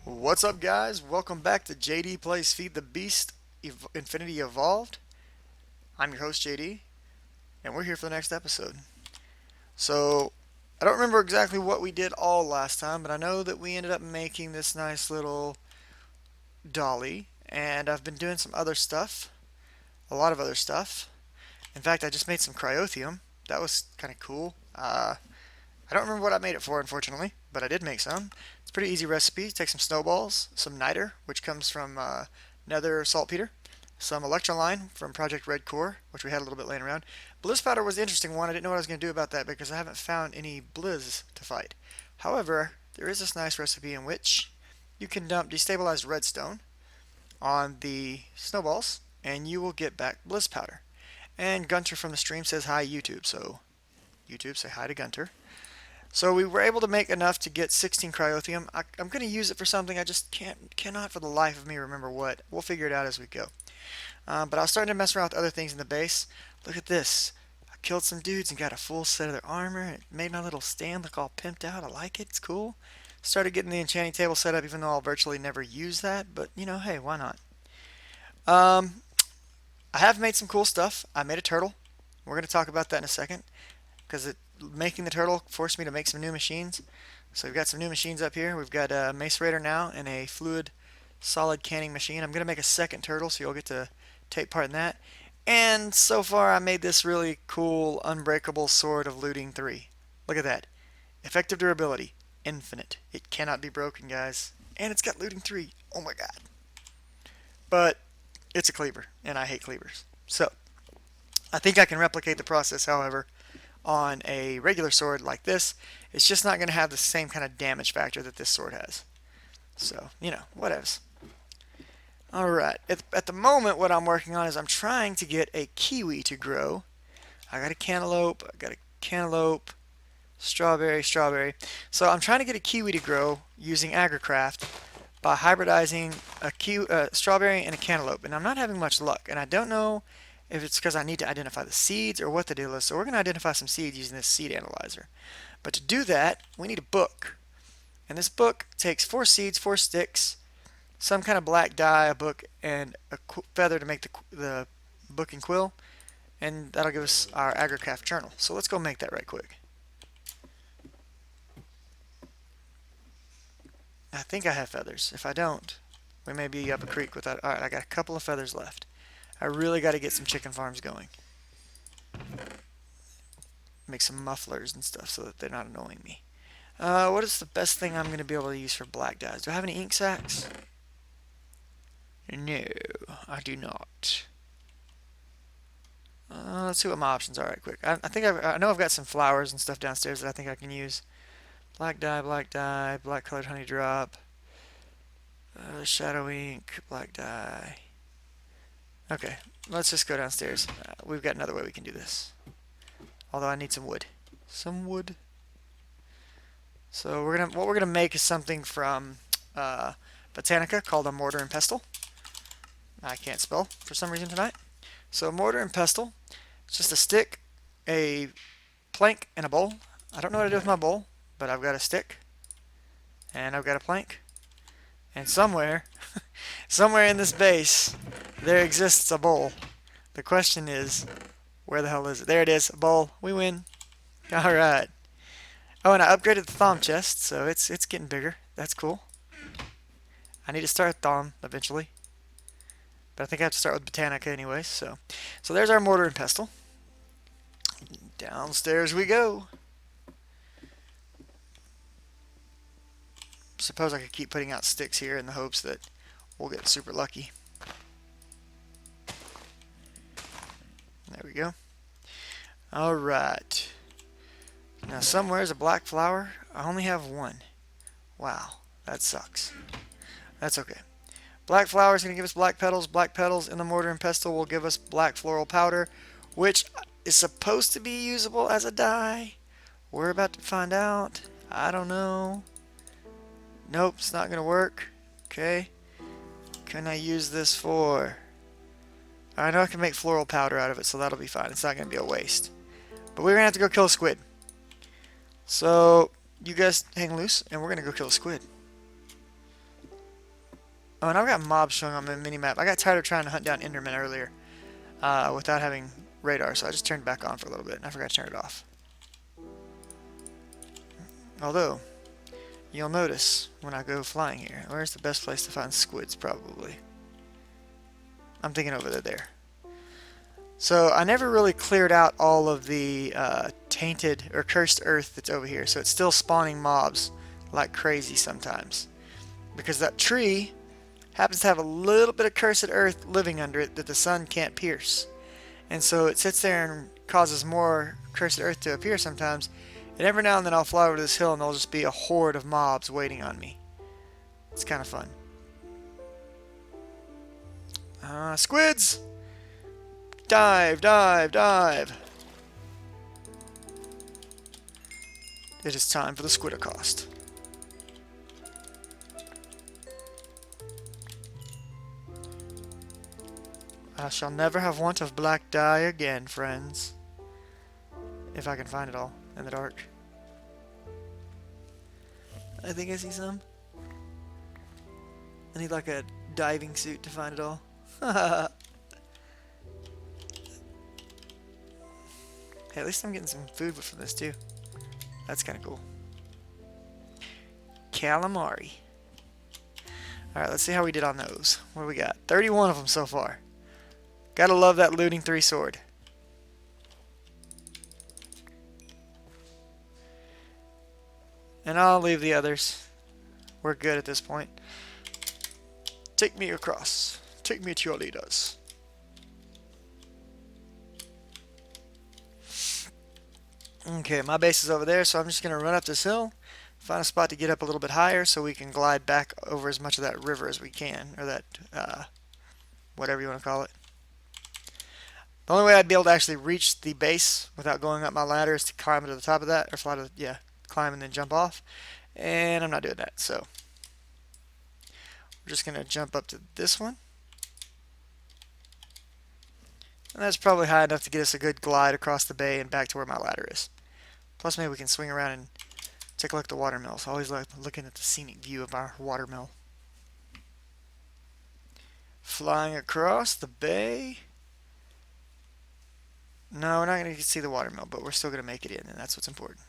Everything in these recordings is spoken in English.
What's up, guys? Welcome back to JD Plays Feed the Beast Infinity Evolved. I'm your host, JD, and we're here for the next episode. So, I don't remember exactly what we did all last time, but I know that we ended up making this nice little dolly, and I've been doing some other stuff, a lot of other stuff. In fact, I just made some cryothium. That was kind of cool. I don't remember what I made it for, unfortunately, but I did make some. It's a pretty easy recipe. Take some snowballs, some niter, which comes from nether saltpeter, some electrolyne from Project Red Core, which we had a little bit laying around. Blizz powder was the interesting one. I didn't know what I was going to do about that because I haven't found any blizz to fight. However, there is this nice recipe in which you can dump destabilized redstone on the snowballs, and you will get back blizz powder. And Gunter from the stream says hi, YouTube. So, YouTube, say hi to Gunter. So we were able to make enough to get 16 cryothium. I'm going to use it for something. I just cannot for the life of me remember what. We'll figure it out as we go. But I was starting to mess around with other things in the base. Look at this. I killed some dudes and got a full set of their armor. It made my little stand look all pimped out. I like it. It's cool. Started getting the enchanting table set up, even though I'll virtually never use that. But, you know, hey, why not? I have made some cool stuff. I made a turtle. We're going to talk about that in a second, because making the turtle forced me to make some new machines. So we've got some new machines up here. We've got a macerator now and a fluid solid canning machine. I'm going to make a second turtle, so you'll get to take part in that. And so far I made this really cool unbreakable sword of looting 3. Look at that. Effective durability, infinite. It cannot be broken, guys. And it's got looting 3. Oh my god. But it's a cleaver, and I hate cleavers. So I think I can replicate the process, however, on a regular sword like this. It's just not going to have the same kind of damage factor that this sword has. So, you know, whatevs. Alright, at the moment what I'm working on is I'm trying to get a kiwi to grow. I got a cantaloupe, strawberry. So I'm trying to get a kiwi to grow using Agricraft by hybridizing a strawberry and a cantaloupe. And I'm not having much luck, and I don't know if it's because I need to identify the seeds or what the deal is. So we're going to identify some seeds using this seed analyzer. But to do that, we need a book. And this book takes 4 seeds, 4 sticks, some kind of black dye, a book, and a feather to make the book and quill. And that'll give us our Agricraft journal. So let's go make that right quick. I think I have feathers. If I don't, we may be up a creek without... Alright, I got a couple of feathers left. I really got to get some chicken farms going. Make some mufflers and stuff so that they're not annoying me. What is the best thing I'm going to be able to use for black dyes? Do I have any ink sacs? No, I do not. Let's see what my options are right quick. I know I've got some flowers and stuff downstairs that I think I can use. Black dye, black colored honey drop, shadow ink, black dye. Okay, let's just go downstairs. We've got another way we can do this. Although I need some wood. Some wood. So what we're gonna make is something from Botanica called a mortar and pestle. I can't spell for some reason tonight. So mortar and pestle. It's just a stick, a plank, and a bowl. I don't know what to do with my bowl, but I've got a stick, and I've got a plank, and somewhere in this base there exists a bowl. The question is, where the hell is it? There it is, a bowl. We win. Alright. Oh, and I upgraded the thumb chest, so it's getting bigger. That's cool. I need to start thumb eventually, but I think I have to start with Botanica anyways. So there's our mortar and pestle. Downstairs we go. Suppose I could keep putting out sticks here in the hopes that we'll get super lucky. There we go. Alright. Now somewhere's a black flower. I only have 1. Wow, that sucks. That's okay. Black flower is going to give us black petals. Black petals in the mortar and pestle will give us black floral powder, which is supposed to be usable as a dye. We're about to find out. I don't know. Nope, it's not going to work. Okay. Can I use this for... I know I can make floral powder out of it, so that'll be fine. It's not going to be a waste. But we're going to have to go kill a squid. So, you guys hang loose, and we're going to go kill a squid. Oh, and I've got mobs showing on my mini-map. I got tired of trying to hunt down Endermen earlier without having radar, so I just turned it back on for a little bit, and I forgot to turn it off. Although, you'll notice when I go flying here, where's the best place to find squids, probably? I'm thinking over there. So I never really cleared out all of the tainted or cursed earth that's over here, so it's still spawning mobs like crazy sometimes. Because that tree happens to have a little bit of cursed earth living under it that the sun can't pierce. And so it sits there and causes more cursed earth to appear sometimes. And every now and then I'll fly over this hill and there'll just be a horde of mobs waiting on me. It's kind of fun. Squids! Dive, dive, dive! It is time for the squid accost. I shall never have want of black dye again, friends. If I can find it all in the dark. I think I see some. I need like a diving suit to find it all. Hey, at least I'm getting some food from this too. That's kind of cool. Calamari. Alright, let's see how we did on those. What do we got? 31 of them so far. Gotta love that looting 3 sword. And I'll leave the others. We're good at this point. Take me across. Take me to your leaders. Okay, my base is over there, so I'm just going to run up this hill, find a spot to get up a little bit higher so we can glide back over as much of that river as we can, or that, whatever you want to call it. The only way I'd be able to actually reach the base without going up my ladder is to climb to the top of that, or fly to, yeah, climb and then jump off, and I'm not doing that, so we're just going to jump up to this one. And that's probably high enough to get us a good glide across the bay and back to where my ladder is. Plus maybe we can swing around and take a look at the watermills. I always like looking at the scenic view of our watermill. Flying across the bay. No, we're not going to see the watermill, but we're still going to make it in, and that's what's important.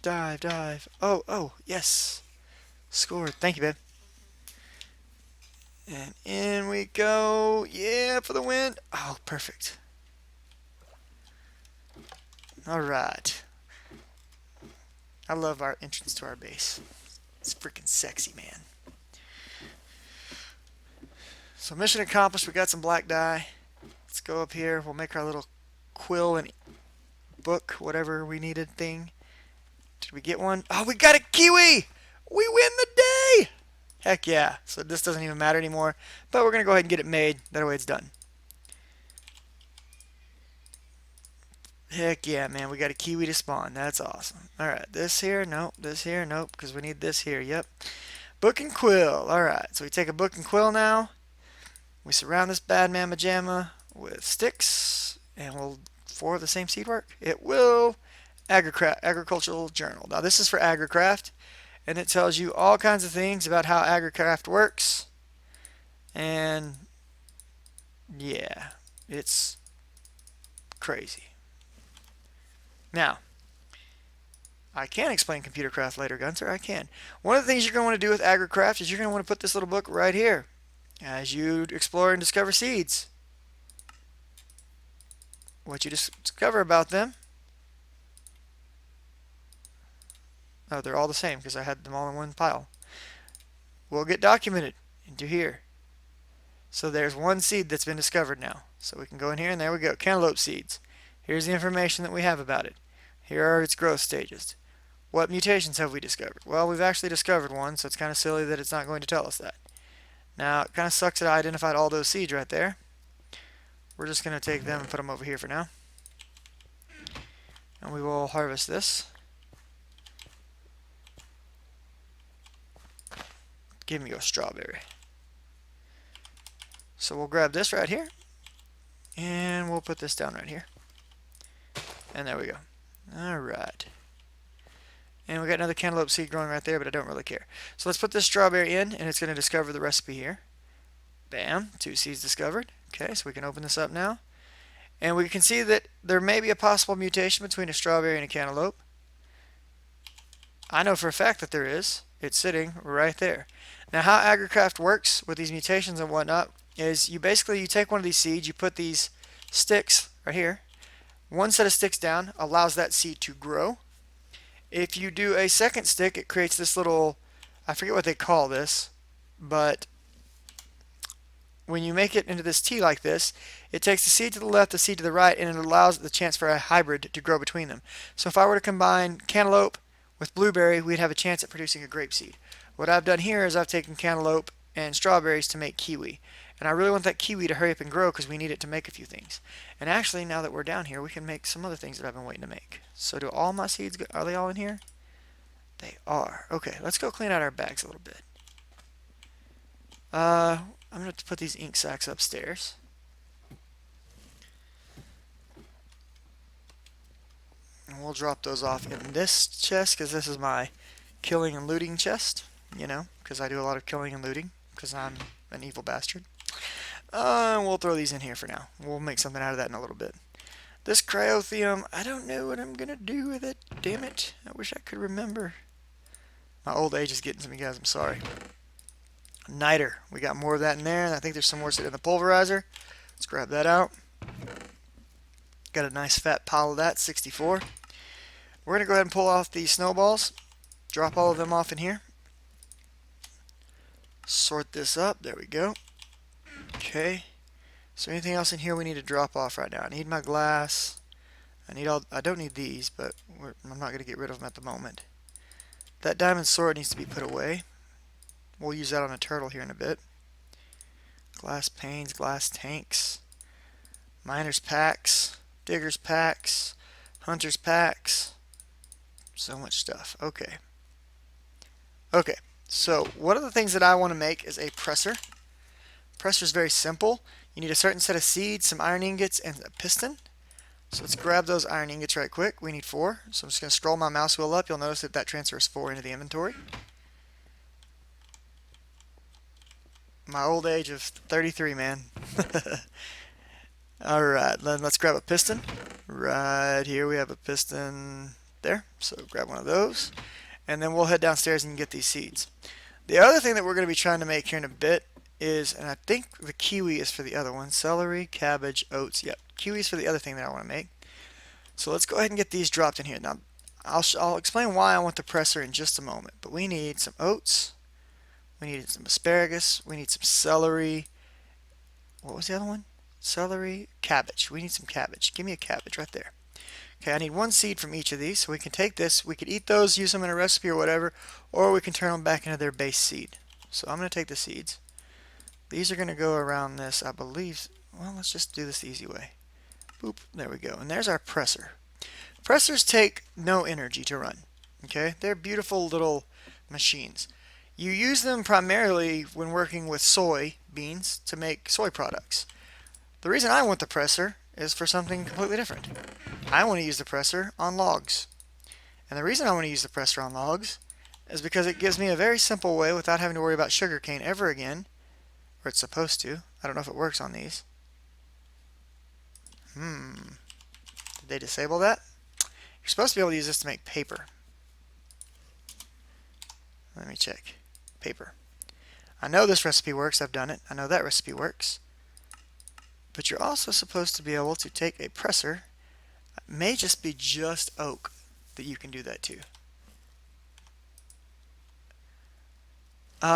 Dive, dive. Oh, oh, yes. Scored. Thank you, babe. And in we go. Yeah, for the win. Oh, perfect. Alright. I love our entrance to our base. It's freaking sexy, man. So mission accomplished. We got some black dye. Let's go up here. We'll make our little quill and book, whatever we needed thing. Did we get one? Oh, we got a kiwi! We win the day! Heck yeah. So this doesn't even matter anymore. But we're going to go ahead and get it made. That way it's done. Heck yeah, man. We got a kiwi to spawn. That's awesome. Alright, this here. Nope. This here. Nope. Because we need this here. Yep. Book and quill. Alright, so we take a book and quill now. We surround this bad man pajama with sticks. And we'll, for the same seed work, it will. Agricultural Journal. Now this is for Agricraft. And it tells you all kinds of things about how Agricraft works. And yeah, it's crazy. Now, I can explain computer craft later, Gunter. I can. One of the things you're going to want to do with Agricraft is you're going to want to put this little book right here as you explore and discover seeds. What you discover about them. Oh, they're all the same because I had them all in one pile. Will get documented into here. So there's one seed that's been discovered now. So we can go in here and there we go. Cantaloupe seeds. Here's the information that we have about it. Here are its growth stages. What mutations have we discovered? Well, we've actually discovered one, so it's kind of silly that it's not going to tell us that. Now, it kind of sucks that I identified all those seeds right there. We're just going to take them and put them over here for now. And we will harvest this. Give me a strawberry. So we'll grab this right here. And we'll put this down right here. And there we go. Alright. And we got another cantaloupe seed growing right there, but I don't really care. So let's put this strawberry in, and it's going to discover the recipe here. Bam, 2 seeds discovered. Okay, so we can open this up now. And we can see that there may be a possible mutation between a strawberry and a cantaloupe. I know for a fact that there is. It's sitting right there. Now how Agricraft works with these mutations and whatnot is you take one of these seeds, you put these sticks right here. One set of sticks down allows that seed to grow. If you do a second stick, it creates this little, I forget what they call this, but when you make it into this T like this, it takes the seed to the left, the seed to the right, and it allows the chance for a hybrid to grow between them. So if I were to combine cantaloupe with blueberry, we'd have a chance at producing a grape seed. What I've done here is I've taken cantaloupe and strawberries to make kiwi. And I really want that kiwi to hurry up and grow because we need it to make a few things. And actually, now that we're down here, we can make some other things that I've been waiting to make. So do all my seeds, are they all in here? They are. Okay, let's go clean out our bags a little bit. I'm going to have to put these ink sacs upstairs. And we'll drop those off in this chest because this is my killing and looting chest. You know, because I do a lot of killing and looting because I'm an evil bastard. We'll throw these in here for now. We'll make something out of that in a little bit. This cryotheum, I don't know what I'm going to do with it. Damn it. I wish I could remember. My old age is getting to me, guys. I'm sorry. Niter. We got more of that in there, and I think there's some more sitting in the pulverizer. Let's grab that out. Got a nice fat pile of that, 64. We're going to go ahead and pull off these snowballs. Drop all of them off in here. Sort this up. There we go. Okay. Is there anything else in here we need to drop off right now? I need my glass. I don't need these, but I'm not going to get rid of them at the moment. That diamond sword needs to be put away. We'll use that on a turtle here in a bit. Glass panes, glass tanks, miner's packs, digger's packs, hunter's packs. So much stuff. Okay. Okay. So one of the things that I want to make is a presser. Presser is very simple. You need a certain set of seeds, some iron ingots, and a piston. So let's grab those iron ingots right quick. We need 4. So I'm just going to scroll my mouse wheel up. You'll notice that transfers 4 into the inventory. My old age of 33, man. Alright, then let's grab a piston. Right here we have a piston there. So grab one of those. And then we'll head downstairs and get these seeds. The other thing that we're going to be trying to make here in a bit is, and I think the kiwi is for the other one, celery, cabbage, oats. Yep, kiwi is for the other thing that I want to make. So let's go ahead and get these dropped in here. Now, I'll explain why I want the presser in just a moment. But we need some oats. We need some asparagus. We need some celery. What was the other one? Celery, cabbage. We need some cabbage. Give me a cabbage right there. Okay, I need 1 seed from each of these, so we can take this, we could eat those, use them in a recipe or whatever, or we can turn them back into their base seed. So I'm going to take the seeds. These are going to go around this, I believe. Well, let's just do this the easy way. Boop, there we go. And there's our presser. Pressers take no energy to run. Okay, they're beautiful little machines. You use them primarily when working with soy beans to make soy products. The reason I want the presser is for something completely different. I want to use the presser on logs. And the reason I want to use the presser on logs is because it gives me a very simple way without having to worry about sugarcane ever again. Or it's supposed to. I don't know if it works on these. Did they disable that? You're supposed to be able to use this to make paper. Let me check. Paper. I know this recipe works. I've done it. I know that recipe works. But you're also supposed to be able to take a presser. It may just be just oak that you can do that to.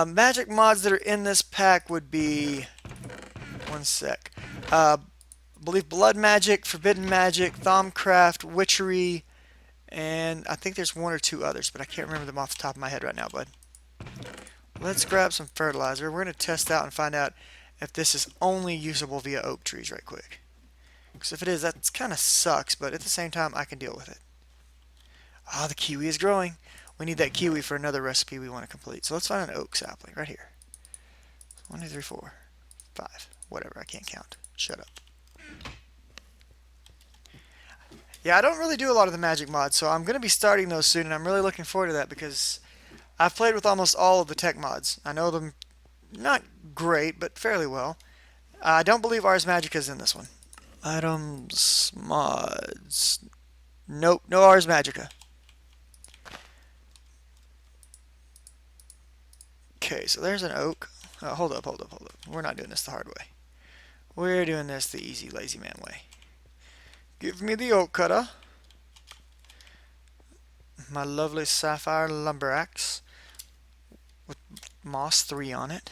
Magic mods that are in this pack would be, one sec, I believe Blood Magic, Forbidden Magic, Thaumcraft, Witchery, and I think there's 1 or 2 others, but I can't remember them off the top of my head right now, bud. Let's grab some fertilizer. We're going to test out and find out if this is only usable via oak trees right quick. Because if it is, that kind of sucks, but at the same time, I can deal with it. Ah, the kiwi is growing. We need that kiwi for another recipe we want to complete. So let's find an oak sapling right here. 1, 2, 3, 4, 5. Whatever, I can't count. Shut up. Yeah, I don't really do a lot of the magic mods, so I'm going to be starting those soon, and I'm really looking forward to that because I've played with almost all of the tech mods. I know them not great, but fairly well. I don't believe Ars Magica is in this one. Items, mods. Nope, no Ars Magica. Okay, so there's an oak. Hold up, hold up, hold up. We're not doing this the hard way. We're doing this the easy, lazy man way. Give me the oak cutter. My lovely sapphire lumber axe with moss 3 on it.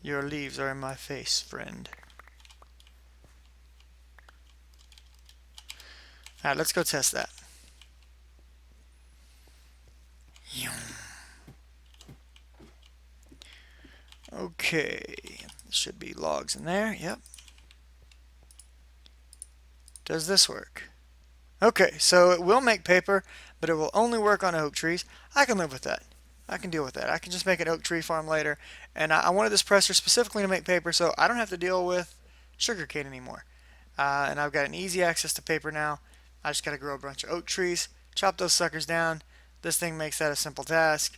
Your leaves are in my face, friend. Alright, let's go test that. Okay, should be logs in there, yep. Does this work? Okay, so it will make paper, but it will only work on oak trees. I can live with that. I can deal with that. I can just make an oak tree farm later. And I wanted this presser specifically to make paper, so I don't have to deal with sugarcane anymore. And I've got an easy access to paper now. I just got to grow a bunch of oak trees, chop those suckers down. This thing makes that a simple task.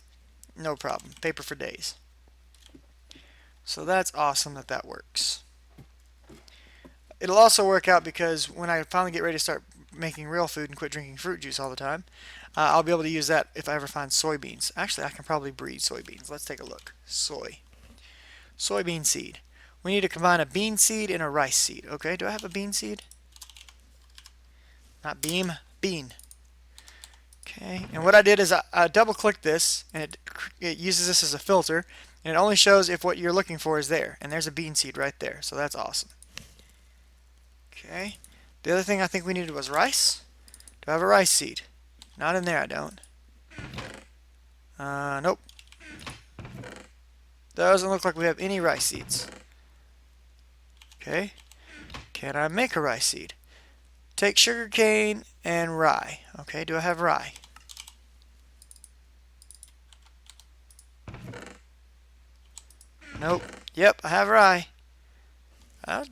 No problem. Paper for days. So that's awesome that that works. It'll also work out because when I finally get ready to start making real food and quit drinking fruit juice all the time, I'll be able to use that if I ever find soybeans. Actually, I can probably breed soybeans. Let's take a look. Soybean seed. We need to combine a bean seed and a rice seed. Okay, do I have a bean seed? Not beam, bean. Okay, and what I did is I double-clicked this, and it uses this as a filter, and it only shows if what you're looking for is there. And there's a bean seed right there, so that's awesome. Okay, the other thing I think we needed was rice. Do I have a rice seed? Not in there, I don't. Nope. Doesn't look like we have any rice seeds. Okay, can I make a rice seed? Take sugarcane and rye. Okay, do I have rye? Nope. Yep, I have rye.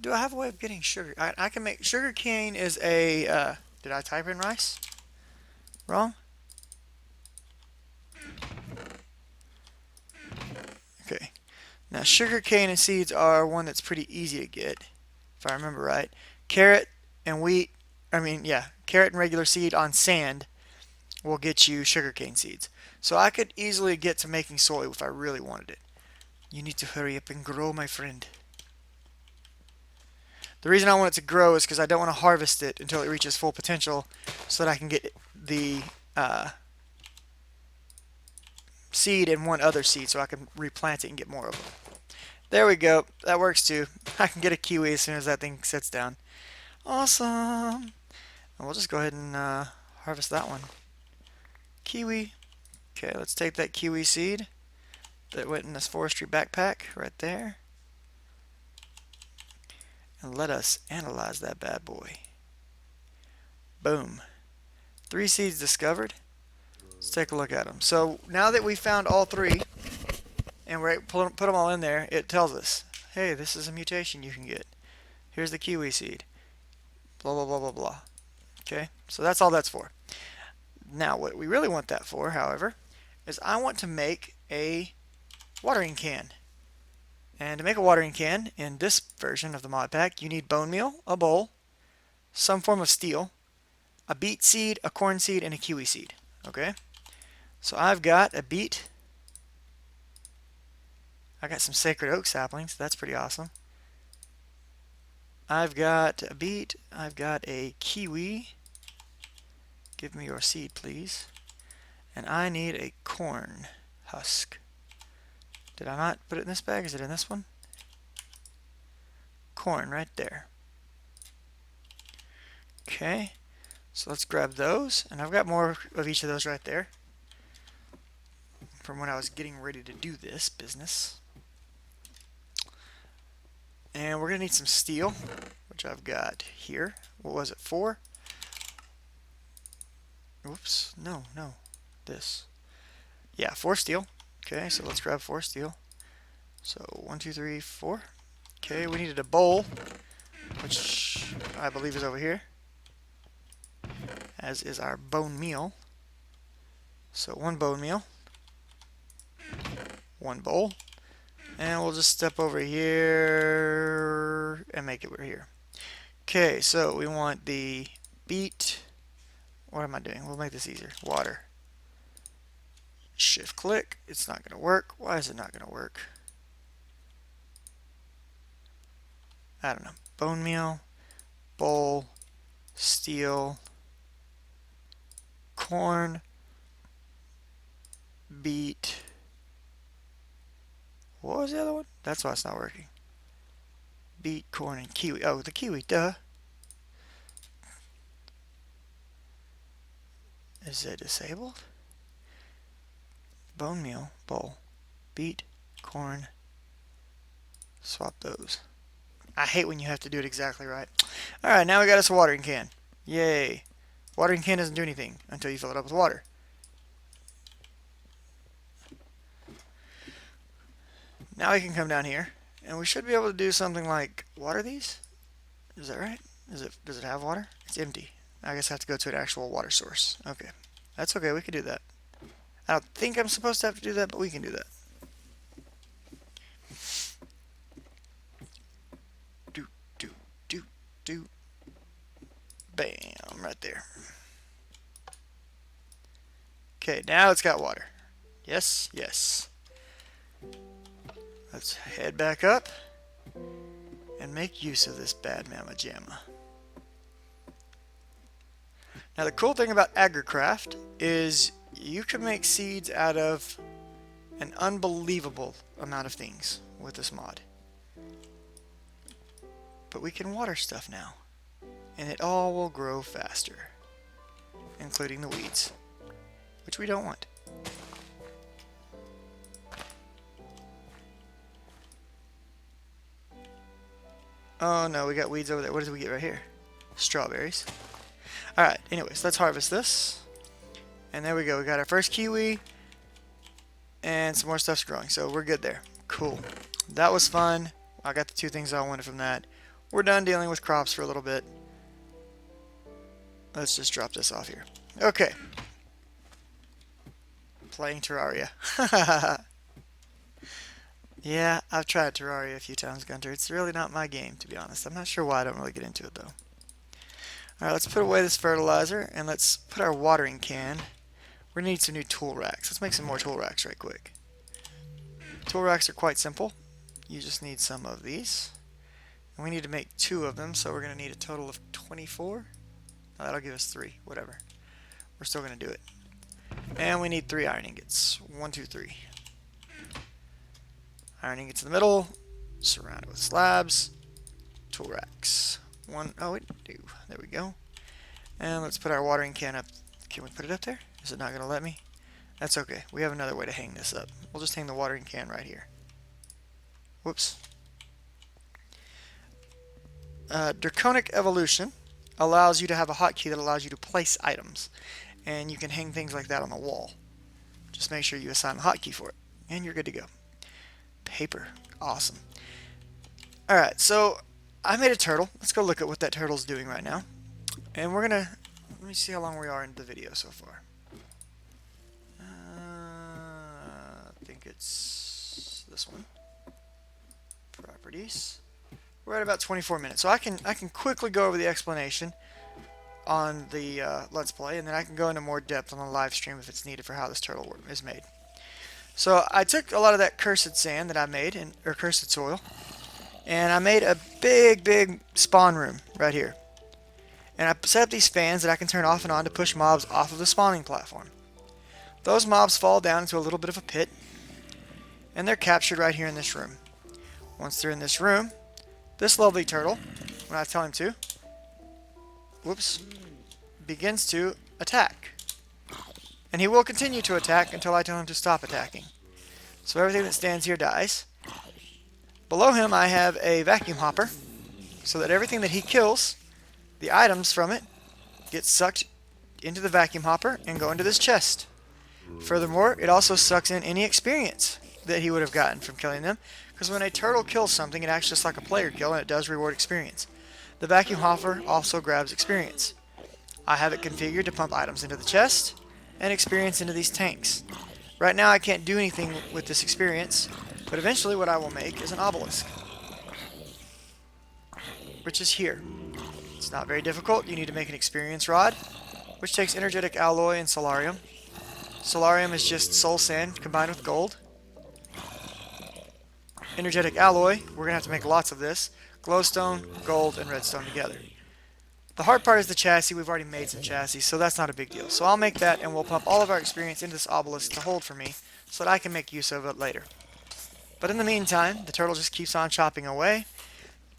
Do I have a way of getting sugar? I can make sugarcane is a. Did I type in rice? Wrong? Okay. Now sugarcane and seeds are one that's pretty easy to get, if I remember right. Carrot and wheat. Carrot and regular seed on sand will get you sugarcane seeds. So I could easily get to making soy if I really wanted it. You need to hurry up and grow, my friend. The reason I want it to grow is because I don't want to harvest it until it reaches full potential so that I can get the seed and one other seed so I can replant it and get more of them. There we go. That works too. I can get a kiwi as soon as that thing sits down. Awesome. And we'll just go ahead and harvest that one. Kiwi. Okay, let's take that kiwi seed that went in this forestry backpack right there. And let us analyze that bad boy. Boom. 3 seeds discovered. Let's take a look at them. So now that we found all 3 and we're put them all in there, it tells us, hey, this is a mutation you can get. Here's the kiwi seed. Blah, blah, blah, blah, blah. Okay, so that's all that's for. Now what we really want that for, however, is I want to make a watering can. And to make a watering can in this version of the mod pack, you need bone meal, a bowl, some form of steel, a beet seed, a corn seed, and a kiwi seed. Okay? So I've got a beet. I got some sacred oak saplings. That's pretty awesome. I've got a beet. I've got a kiwi. Give me your seed, please. And I need a corn husk. Did I not put it in this bag? Is it in this one? Corn right there. Okay, so let's grab those. And I've got more of each of those right there from when I was getting ready to do this business. And we're going to need some steel, which I've got here. What was it, 4? Oops, no. This. Yeah, 4 steel. Okay, so let's grab 4 steel. So 1, 2, 3, 4. Okay, we needed a bowl, which I believe is over here, as is our bone meal. So 1 bone meal, 1 bowl, and we'll just step over here and make it over here. Okay, so we want the beet. What am I doing? We'll make this easier. Water. Shift click. It's not going to work. Why is it not going to work? I don't know. Bone meal, bowl, steel, corn, beet. What was the other one? That's why it's not working. Beet, corn, and kiwi. Oh, the kiwi, duh. Is it disabled? Bone meal, bowl, beet, corn. Swap those. I hate when you have to do it exactly right. Alright, now we got us a watering can. Yay. Watering can doesn't do anything until you fill it up with water. Now we can come down here, and we should be able to do something like water these. Is that right? Does it have water? It's empty. I guess I have to go to an actual water source. Okay. That's okay, we can do that. I don't think I'm supposed to have to do that, but we can do that. Do. Bam, right there. Okay, now it's got water. Yes, yes. Let's head back up and make use of this bad mamma jamma. Now the cool thing about Agricraft is you can make seeds out of an unbelievable amount of things with this mod. But we can water stuff now, and it all will grow faster, including the weeds, which we don't want. Oh no, we got weeds over there. What did we get right here? Strawberries. Alright, anyways, let's harvest this. And there we go. We got our first kiwi, and some more stuff's growing, so we're good there. Cool. That was fun. I got the 2 things I wanted from that. We're done dealing with crops for a little bit. Let's just drop this off here. Okay. Playing Terraria. Yeah, I've tried Terraria a few times, Gunter. It's really not my game, to be honest. I'm not sure why I don't really get into it, though. Alright, let's put away this fertilizer, and let's put our watering can. We're going to need some new tool racks. Let's make some more tool racks right quick. Tool racks are quite simple. You just need some of these. And we need to make 2 of them, so we're going to need a total of 24. Oh, that'll give us 3, whatever. We're still going to do it. And we need 3 iron ingots. 1, 2, 3. Iron ingots in the middle, surrounded with slabs, tool racks. Oh, we do. There we go. And let's put our watering can up. Can we put it up there? Is it not going to let me? That's okay. We have another way to hang this up. We'll just hang the watering can right here. Whoops. Draconic Evolution allows you to have a hotkey that allows you to place items. And you can hang things like that on the wall. Just make sure you assign a hotkey for it. And you're good to go. Paper. Awesome. Alright, so I made a turtle. Let's go look at what that turtle's doing right now. And we're gonna... Let me see how long we are into the video so far. I think it's this one. Properties. We're at about 24 minutes. So I can quickly go over the explanation on the Let's Play, and then I can go into more depth on the live stream if it's needed for how this turtle is made. So I took a lot of that cursed sand that I made, or cursed soil, and I made a big spawn room right here. And I set up these fans that I can turn off and on to push mobs off of the spawning platform. Those mobs fall down into a little bit of a pit, and they're captured right here in this room. Once they're in this room, this lovely turtle, when I tell him to, whoops, begins to attack. And he will continue to attack until I tell him to stop attacking. So everything that stands here dies. Below him I have a vacuum hopper, so that everything that he kills, the items from it, get sucked into the vacuum hopper and go into this chest. Furthermore, it also sucks in any experience that he would have gotten from killing them, because when a turtle kills something, it acts just like a player kill, and it does reward experience. The vacuum hopper also grabs experience. I have it configured to pump items into the chest and experience into these tanks. Right now I can't do anything with this experience, but eventually what I will make is an obelisk, which is here. It's not very difficult. You need to make an experience rod, which takes energetic alloy and solarium. Solarium is just soul sand combined with gold. Energetic alloy, we're going to have to make lots of this. Glowstone, gold, and redstone together. The hard part is the chassis. We've already made some chassis, so that's not a big deal. So I'll make that, and we'll pump all of our experience into this obelisk to hold for me, so that I can make use of it later. But in the meantime, the turtle just keeps on chopping away.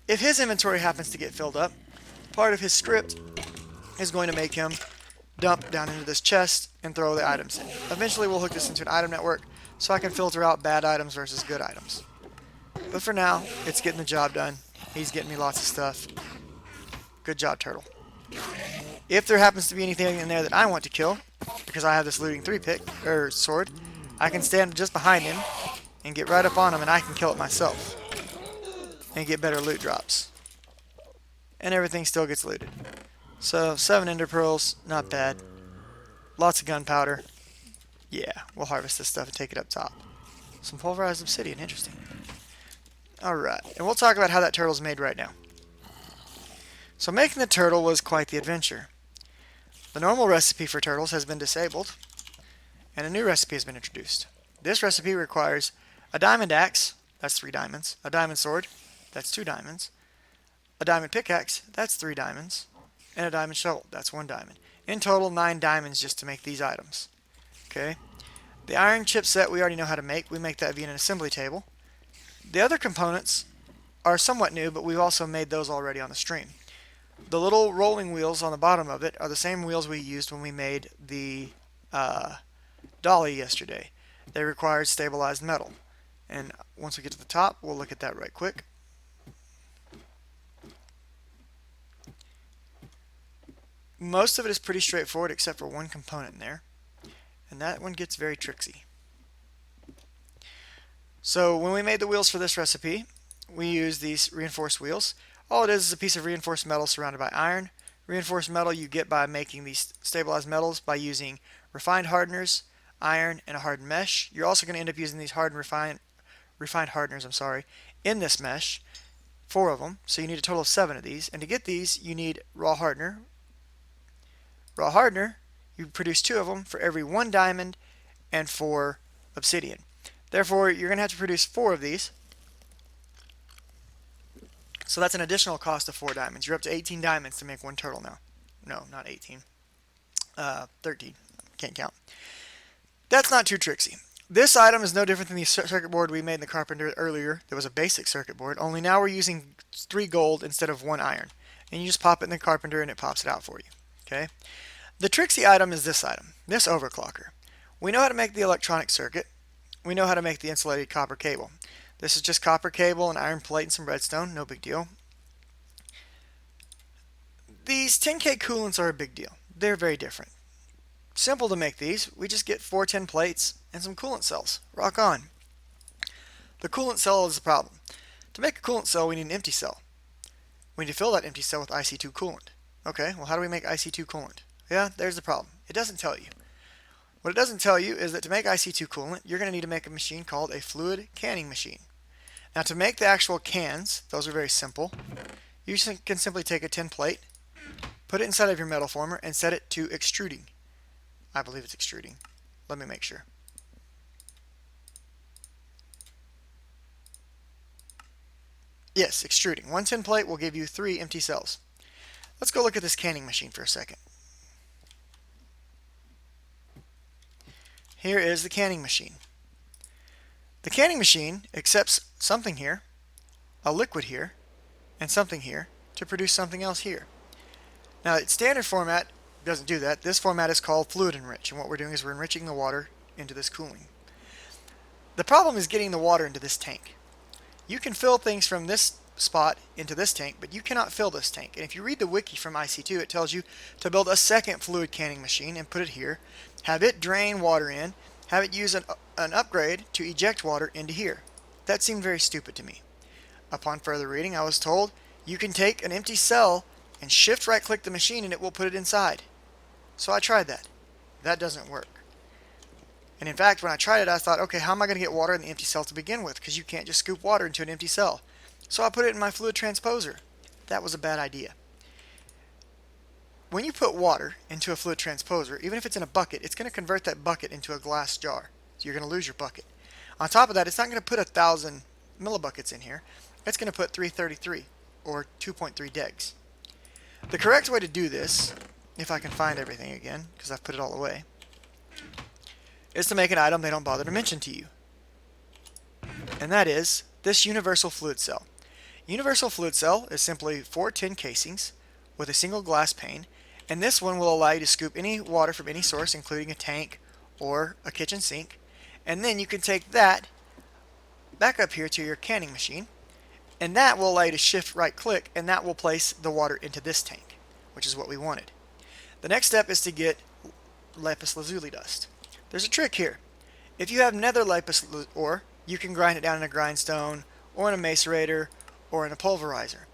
If his inventory happens to get filled up, part of his script is going to make him dump down into this chest and throw the items in. Eventually we'll hook this into an item network so I can filter out bad items versus good items. But for now, it's getting the job done. He's getting me lots of stuff. Good job, turtle. If there happens to be anything in there that I want to kill, because I have this looting 3-pick, or sword, I can stand just behind him and get right up on him, and I can kill it myself. And get better loot drops. And everything still gets looted. So, 7 ender pearls, not bad. Lots of gunpowder. Yeah, we'll harvest this stuff and take it up top. Some pulverized obsidian, interesting. Alright, and we'll talk about how that turtle's made right now. So making the turtle was quite the adventure. The normal recipe for turtles has been disabled, and a new recipe has been introduced. This recipe requires a diamond axe, that's 3 diamonds, a diamond sword, that's 2 diamonds, a diamond pickaxe, that's 3 diamonds, and a diamond shovel, that's 1 diamond. In total, 9 diamonds just to make these items. Okay. The iron chip set we already know how to make. We make that via an assembly table. The other components are somewhat new, but we've also made those already on the stream. The little rolling wheels on the bottom of it are the same wheels we used when we made the dolly yesterday. They required stabilized metal. And once we get to the top, we'll look at that right quick. Most of it is pretty straightforward except for one component in there. And that one gets very tricksy. So when we made the wheels for this recipe, we used these reinforced wheels. All it is a piece of reinforced metal surrounded by iron. Reinforced metal you get by making these stabilized metals by using refined hardeners, iron, and a hardened mesh. You're also going to end up using these hardened refined hardeners, in this mesh. 4 of them, so you need a total of 7 of these. And to get these, you need raw hardener. Raw hardener, you produce 2 of them for every 1 diamond and 4 obsidian. Therefore, you're going to have to produce 4 of these. So that's an additional cost of 4 diamonds. You're up to 18 diamonds to make 1 turtle now. No, not 18. 13. Can't count. That's not too tricksy. This item is no different than the circuit board we made in the carpenter earlier. There was a basic circuit board, only now we're using 3 gold instead of 1 iron. And you just pop it in the carpenter and it pops it out for you. Okay. The tricksy item is this item, this overclocker. We know how to make the electronic circuit. We know how to make the insulated copper cable. This is just copper cable, an iron plate, and some redstone. No big deal. These 10K coolants are a big deal. They're very different. Simple to make these. We just get 4 tin plates and some coolant cells. Rock on. The coolant cell is the problem. To make a coolant cell, we need an empty cell. We need to fill that empty cell with IC2 coolant. Okay, well how do we make IC2 coolant? Yeah, there's the problem. It doesn't tell you. What it doesn't tell you is that to make IC2 coolant, you're going to need to make a machine called a fluid canning machine. Now to make the actual cans, those are very simple. You can simply take a tin plate, put it inside of your metal former, and set it to extruding. I believe it's extruding. Let me make sure. Yes, extruding. 1 tin plate will give you 3 empty cells. Let's go look at this canning machine for a second. Here is the canning machine. The canning machine accepts something here, a liquid here, and something here to produce something else here. Now, its standard format doesn't do that. This format is called fluid enrich, and what we're doing is we're enriching the water into this cooling. The problem is getting the water into this tank. You can fill things from this spot into this tank, but you cannot fill this tank. And if you read the wiki from IC2, it tells you to build a second fluid canning machine and put it here, have it drain water in, have it use an upgrade to eject water into here. That seemed very stupid to me. Upon further reading, I was told you can take an empty cell and shift right click the machine and it will put it inside. So I tried that. That doesn't work. And in fact, when I tried it, I thought, okay, how am I going to get water in the empty cell to begin with? Because you can't just scoop water into an empty cell. So I put it in my fluid transposer. That was a bad idea. When you put water into a fluid transposer, even if it's in a bucket, it's going to convert that bucket into a glass jar. So you're going to lose your bucket. On top of that, it's not going to put 1,000 millibuckets in here. It's going to put 333 or 2.3 degs. The correct way to do this, if I can find everything again, because I've put it all away, is to make an item they don't bother to mention to you. And that is this universal fluid cell. Universal fluid cell is simply 4 tin casings with a single glass pane, and this one will allow you to scoop any water from any source, including a tank or a kitchen sink, and then you can take that back up here to your canning machine, and that will allow you to shift right click, and that will place the water into this tank, which is what we wanted. The next step is to get lapis lazuli dust. There's a trick here. If you have nether lapis ore, you can grind it down in a grindstone or in a macerator or in a pulverizer.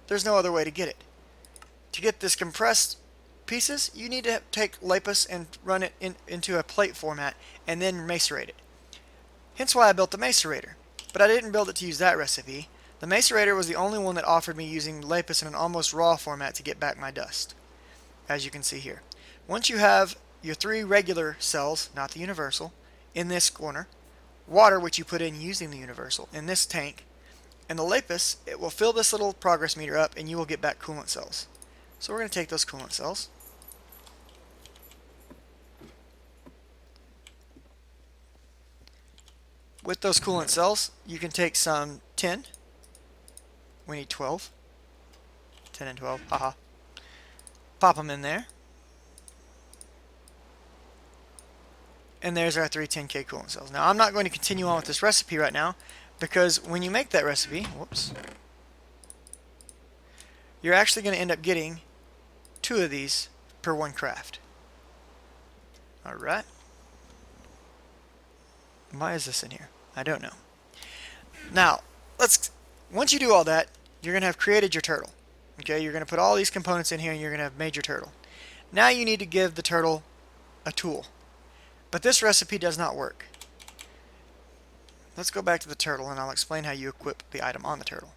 There's no other way to get it. To get this compressed pieces, you need to take lapis and run it into a plate format and then macerate it. Hence why I built the macerator. But I didn't build it to use that recipe. The macerator was the only one that offered me using lapis in an almost raw format to get back my dust, as you can see here. Once you have your 3 regular cells, not the universal, in this corner, water which you put in using the universal in this tank, and the lapis, it will fill this little progress meter up and you will get back coolant cells. So we're going to take those coolant cells. With those coolant cells, you can take some tin. We need 12. 10 and 12, haha. Pop them in there. And there's our 3 10K coolant cells. Now, I'm not going to continue on with this recipe right now, because when you make that recipe, whoops, you're actually going to end up getting 2 of these per 1 craft. Alright. Why is this in here? I don't know. Now, once you do all that, you're going to have created your turtle. Okay, you're going to put all these components in here and you're going to have made your turtle. Now you need to give the turtle a tool. But this recipe does not work. Let's go back to the turtle and I'll explain how you equip the item on the turtle.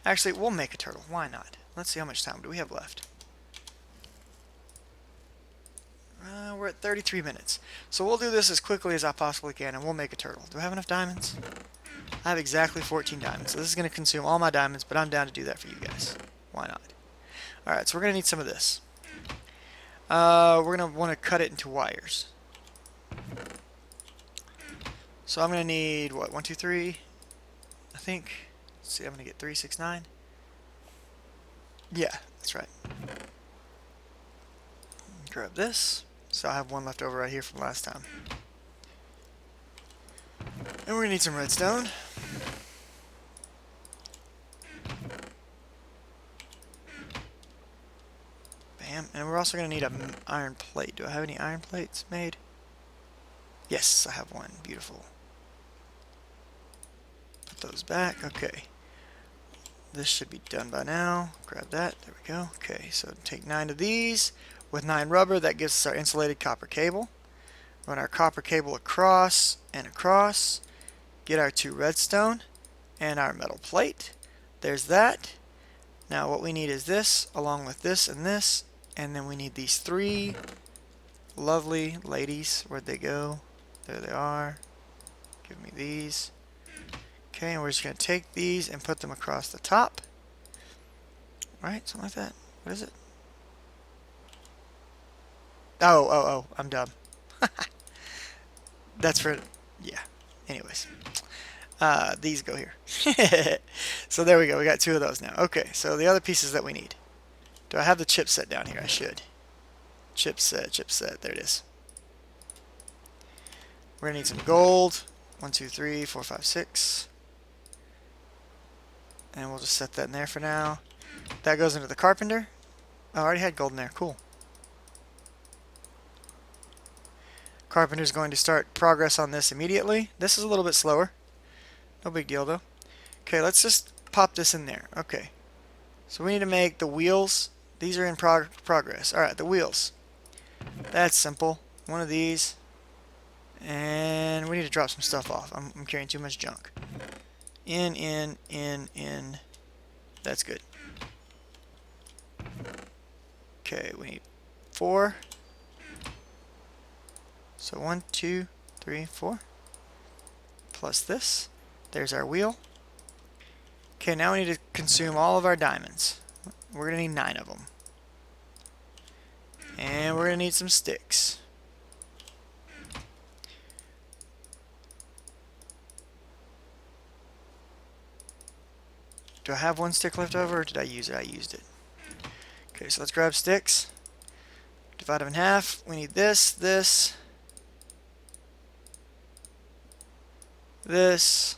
Actually, we'll make a turtle. Why not? Let's see how much time do we have left. We're at 33 minutes. So we'll do this as quickly as I possibly can and we'll make a turtle. Do I have enough diamonds? I have exactly 14 diamonds. So this is going to consume all my diamonds, but I'm down to do that for you guys. Why not? Alright, so we're going to need some of this. We're going to want to cut it into wires. So I'm going to need, what, 1, 2, 3, I think. Let's see, I'm going to get 3, 6, 9. Yeah, that's right. Grab this. So I have 1 left over right here from last time. And we're going to need some redstone. Bam. And we're also going to need an iron plate. Do I have any iron plates made? Yes, I have 1. Beautiful. Put those back. Okay. This should be done by now. Grab that. There we go. Okay, so take 9 of these. With 9 rubber, that gives us our insulated copper cable. Run our copper cable across and across. Get our 2 redstone and our metal plate. There's that. Now what we need is this, along with this, and then we need these 3 lovely ladies. Where'd they go? There they are. Give me these. Okay, and we're just going to take these and put them across the top. Right, something like that. What is it? Oh, I'm dumb. That's for, yeah. Anyways. These go here. So there we go. We got 2 of those now. Okay, so the other pieces that we need. Do I have the chipset down here? I should. Chipset. There it is. We're going to need some gold. 1, 2, 3, 4, 5, 6. And we'll just set that in there for now. That goes into the carpenter. Oh, I already had gold in there. Cool. Carpenter's going to start progress on this immediately. This is a little bit slower. No big deal though. Okay, let's just pop this in there. Okay. So we need to make the wheels. These are in progress. Alright, the wheels. That's simple. One of these. And we need to drop some stuff off. I'm carrying too much junk. In. That's good. Okay, we need 4. So 1, 2, 3, 4. Plus this. There's our wheel. Okay, now we need to consume all of our diamonds. We're going to need 9 of them. And we're going to need some sticks. Do I have 1 stick left over, or did I use it? I used it. Okay, so let's grab sticks. Divide them in half. We need this, this, this,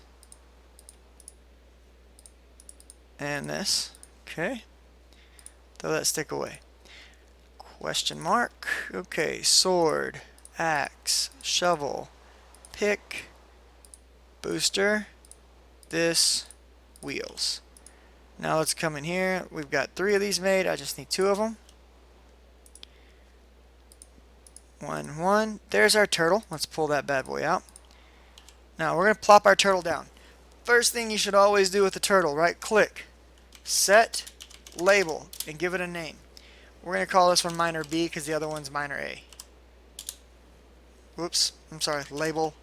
and this. Okay. Throw that stick away. Question mark. Okay, sword, axe, shovel, pick, booster, this, wheels. Now let's come in here. We've got 3 of these made. I just need 2 of them. 1, 1. There's our turtle. Let's pull that bad boy out. Now we're going to plop our turtle down. First thing you should always do with the turtle, right click, set, label, and give it a name. We're going to call this one minor B because the other one's minor A. Whoops, I'm sorry, label,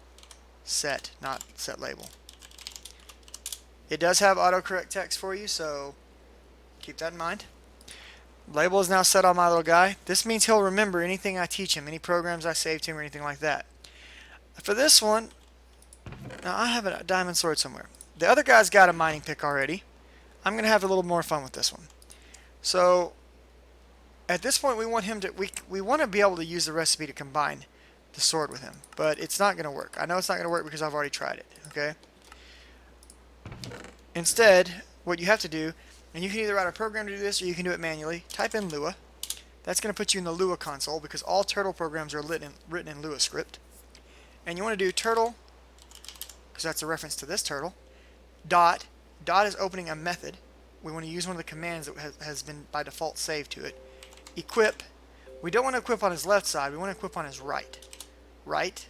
set, not set label. It does have autocorrect text for you, so keep that in mind. Label is now set on my little guy. This means he'll remember anything I teach him, any programs I save to him or anything like that. For this one, now I have a diamond sword somewhere. The other guy's got a mining pick already. I'm going to have a little more fun with this one. So at this point we want him to we want to be able to use the recipe to combine the sword with him, but it's not going to work. I know it's not going to work because I've already tried it, okay? Instead, what you have to do, and you can either write a program to do this or you can do it manually, type in Lua. That's going to put you in the Lua console because all turtle programs are written in Lua script. And you want to do turtle, because that's a reference to this turtle, dot. Dot is opening a method. We want to use one of the commands that has been by default saved to it. Equip. We don't want to equip on his left side. We want to equip on his right. Right.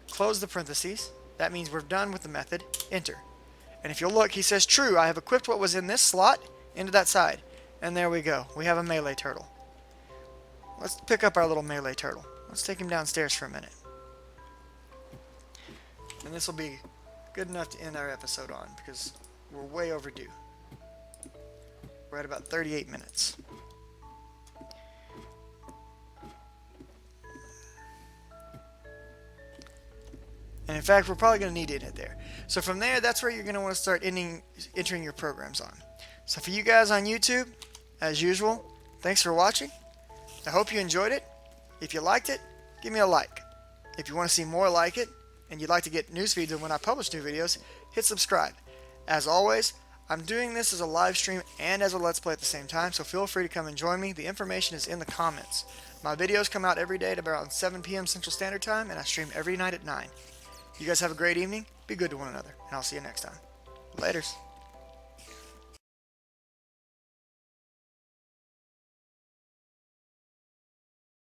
Close the parentheses. That means we're done with the method. Enter. And if you'll look, he says true. I have equipped what was in this slot into that side. And there we go. We have a melee turtle. Let's pick up our little melee turtle. Let's take him downstairs for a minute. And this will be good enough to end our episode on because we're way overdue. We're at about 38 minutes. And in fact, we're probably going to need to end it there. So from there, that's where you're going to want to start entering your programs on. So for you guys on YouTube, as usual, thanks for watching. I hope you enjoyed it. If you liked it, give me a like. If you want to see more like it, and you'd like to get news feeds of when I publish new videos, hit subscribe. As always, I'm doing this as a live stream and as a Let's Play at the same time, so feel free to come and join me. The information is in the comments. My videos come out every day at around 7 p.m. Central Standard Time, and I stream every night at 9. You guys have a great evening. Be good to one another, and I'll see you next time. Laters.